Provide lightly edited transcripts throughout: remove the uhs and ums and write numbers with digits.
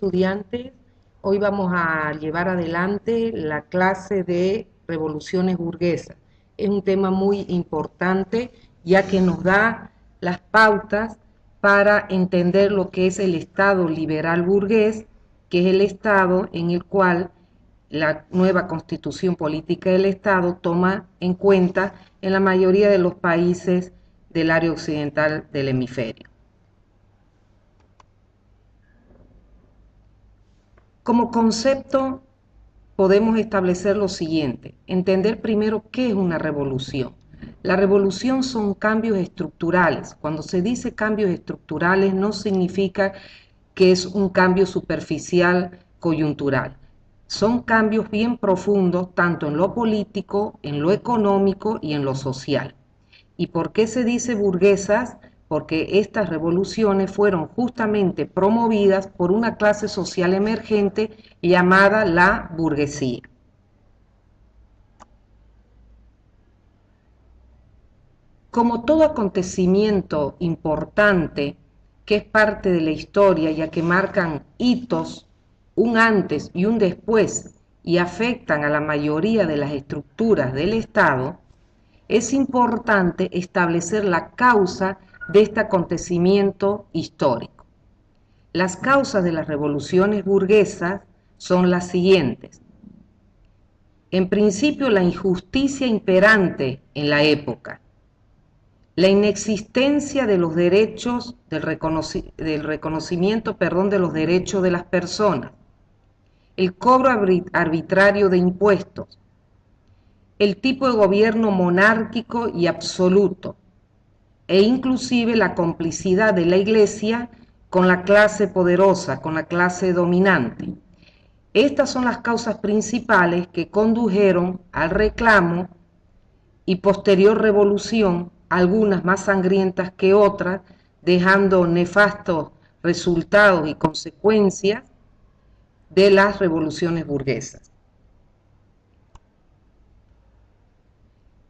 estudiantes. Hoy vamos a llevar adelante la clase de revoluciones burguesas. Es un tema muy importante ya que nos da las pautas para entender lo que es el Estado liberal burgués, que es el Estado en el cual la nueva constitución política del Estado toma en cuenta en la mayoría de los países del área occidental del hemisferio. Como concepto podemos establecer lo siguiente: entender primero qué es una revolución. La revolución son cambios estructurales. Cuando se dice cambios estructurales no significa que es un cambio superficial, coyuntural. Son cambios bien profundos tanto en lo político, en lo económico y en lo social. ¿Y por qué se dice burguesas? Porque estas revoluciones fueron justamente promovidas por una clase social emergente llamada la burguesía. Como todo acontecimiento importante que es parte de la historia, ya que marcan hitos, un antes y un después, y afectan a la mayoría de las estructuras del Estado, es importante establecer la causa de este acontecimiento histórico. Las causas de las revoluciones burguesas son las siguientes. En principio, la injusticia imperante en la época, la inexistencia de los derechos, del reconocimiento de los derechos de las personas, el cobro arbitrario de impuestos, el tipo de gobierno monárquico y absoluto, e inclusive la complicidad de la Iglesia con la clase poderosa, con la clase dominante. Estas son las causas principales que condujeron al reclamo y posterior revolución, algunas más sangrientas que otras, dejando nefastos resultados y consecuencias de las revoluciones burguesas.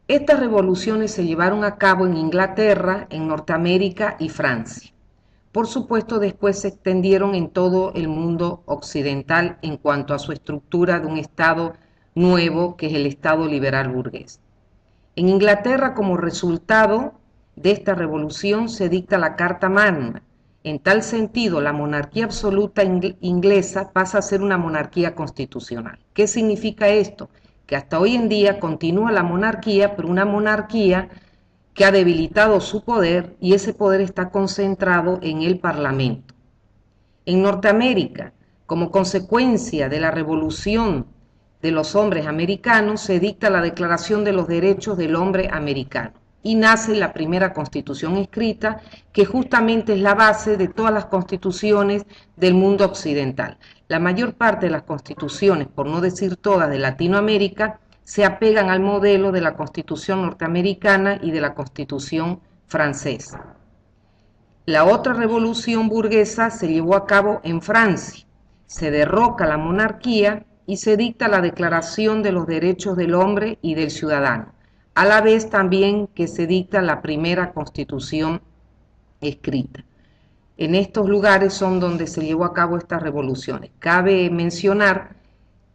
Estas revoluciones se llevaron a cabo en Inglaterra, en Norteamérica y Francia. Por supuesto, después se extendieron en todo el mundo occidental en cuanto a su estructura de un Estado nuevo, que es el Estado liberal burgués. En Inglaterra, como resultado de esta revolución, se dicta la Carta Magna. En tal sentido, la monarquía absoluta inglesa pasa a ser una monarquía constitucional. ¿Qué significa esto? Que hasta hoy en día continúa la monarquía, pero una monarquía que ha debilitado su poder, y ese poder está concentrado en el Parlamento. En Norteamérica, como consecuencia de la revolución de los hombres americanos, se dicta la Declaración de los Derechos del Hombre Americano y nace la primera constitución escrita, que justamente es la base de todas las constituciones del mundo occidental. La mayor parte de las constituciones, por no decir todas, de Latinoamérica, se apegan al modelo de la Constitución norteamericana y de la Constitución francesa. La otra revolución burguesa se llevó a cabo en Francia. Se derroca la monarquía y se dicta la Declaración de los Derechos del Hombre y del Ciudadano, a la vez también que se dicta la primera Constitución escrita. En estos lugares son donde se llevó a cabo estas revoluciones. Cabe mencionar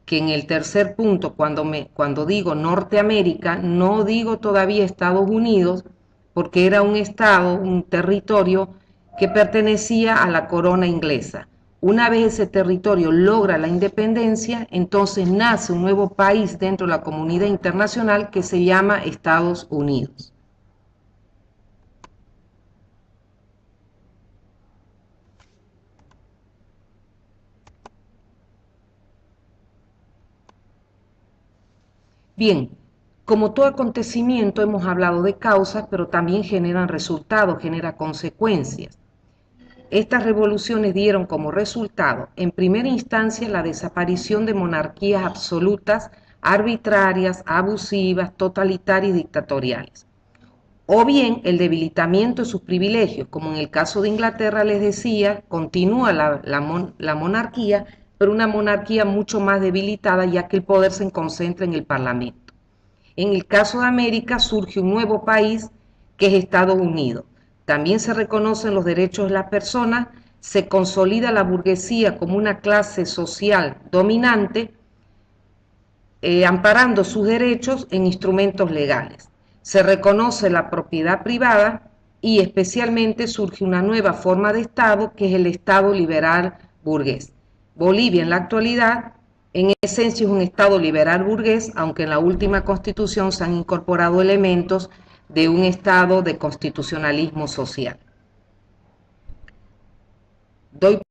que en el tercer punto, cuando digo Norteamérica, no digo todavía Estados Unidos, porque era un estado, un territorio que pertenecía a la corona inglesa. Una vez ese territorio logra la independencia, entonces nace un nuevo país dentro de la comunidad internacional que se llama Estados Unidos. Bien, como todo acontecimiento hemos hablado de causas, pero también generan resultados, genera consecuencias. Estas revoluciones dieron como resultado, en primera instancia, la desaparición de monarquías absolutas, arbitrarias, abusivas, totalitarias y dictatoriales. O bien el debilitamiento de sus privilegios, como en el caso de Inglaterra les decía, continúa la monarquía, pero una monarquía mucho más debilitada, ya que el poder se concentra en el Parlamento. En el caso de América surge un nuevo país que es Estados Unidos. También se reconocen los derechos de las personas, se consolida la burguesía como una clase social dominante, amparando sus derechos en instrumentos legales. Se reconoce la propiedad privada y especialmente surge una nueva forma de Estado, que es el Estado liberal burgués. Bolivia en la actualidad, en esencia, es un Estado liberal burgués, aunque en la última Constitución se han incorporado elementos de un Estado de constitucionalismo social. Doy